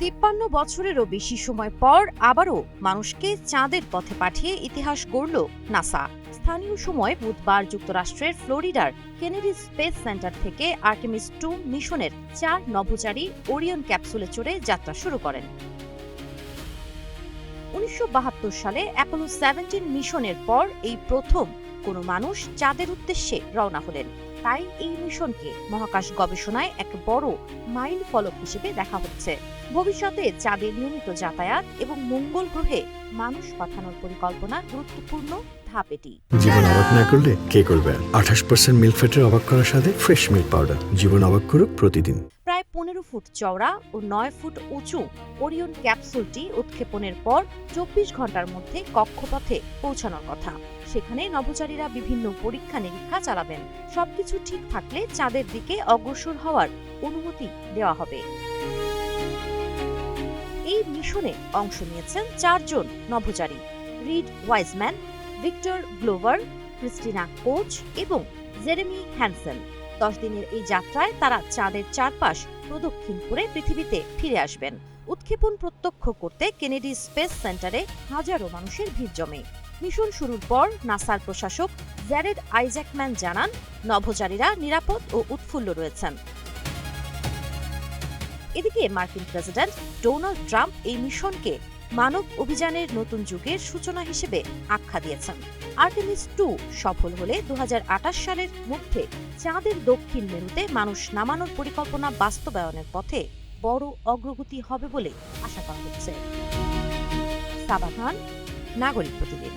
53 বছরেরও বেশি সময় পর আবারও মানুষকে চাঁদের পথে পাঠিয়ে ইতিহাস গড়ল নাসা। স্থানীয় সময় বুধবার যুক্তরাষ্ট্রের ফ্লোরিডার কেনেডি স্পেস সেন্টার থেকে আর্টেমিস 2 মিশনের 4 নভোচারী ওরিয়ন ক্যাপসুলে চড়ে যাত্রা শুরু করেন। 1972 সালে অ্যাপোলো 17 মিশনের পর এই প্রথম কোনো মানুষ চাঁদের উদ্দেশ্যে রওনা হলেন। তাই এই মিশনকে মহাকাশ গবেষণায় এক বড় মাইল ফলক হিসেবে দেখা হচ্ছে। ভবিষ্যতে চাঁদে নিয়মিত যাতায়াত এবং মঙ্গল গ্রহে মানুষ পাঠানোর পরিকল্পনা গুরুত্বপূর্ণ ধাপ এটি। জীবন অবাক না করলে কে করবে? 28% মিল্ক ফ্যাটের অবাক করার সাথে ফ্রেশ মিল্ক পাউডার। জীবন অবাক করুক প্রতিদিন। প্রায় 15 ফুট চওড়া ও 9 ফুট উঁচু ওরিয়ন ক্যাপসুলটি উৎক্ষেপণের পর 24 ঘন্টার মধ্যে কক্ষপথে পৌঁছানোর কথা। সেখানে নভোচারীরা বিভিন্ন পরীক্ষা নিরীক্ষা চালাবেন। সবকিছু ঠিক থাকলে চাঁদের দিকে অগ্রসর হওয়ার অনুমতি দেওয়া হবে। এই মিশনে অংশ নিয়েছেন 4 জন নভোচারী: Reid Wiseman, Victor Glover, Christina Koch এবং জেরেমি হ্যানসেন। 10 দিনের এই যাত্রায় তারা চাঁদের চারপাশ প্রদক্ষিণ করে পৃথিবীতে ফিরে আসবেন। উৎক্ষেপণ প্রত্যক্ষ করতে কেনেডি স্পেস সেন্টারে হাজারো মানুষের ভিড় জমে। মিশন শুরুর পর নাসার প্রশাসক জ্যারেড আইজ্যাকম্যান জানান, নভোচারীরা নিরাপদ ও উৎফুল্ল রয়েছেন। এদিকে মার্কিন প্রেসিডেন্ট ডোনাল্ড ট্রাম্প এই মিশনকে মানব অভিযানের নতুন যুগের সূচনা হিসেবে আখ্যা দিয়েছেন। আর্টেমিস 2 সফল হলে 2028 সালের মধ্যে চাঁদের দক্ষিণ মেরুতে মানুষ নামানোর পরিকল্পনা বাস্তবায়নের পথে বড় অগ্রগতি হবে বলে আশা করা হচ্ছে। সাবা খান, নাগরিক প্রতিদিন।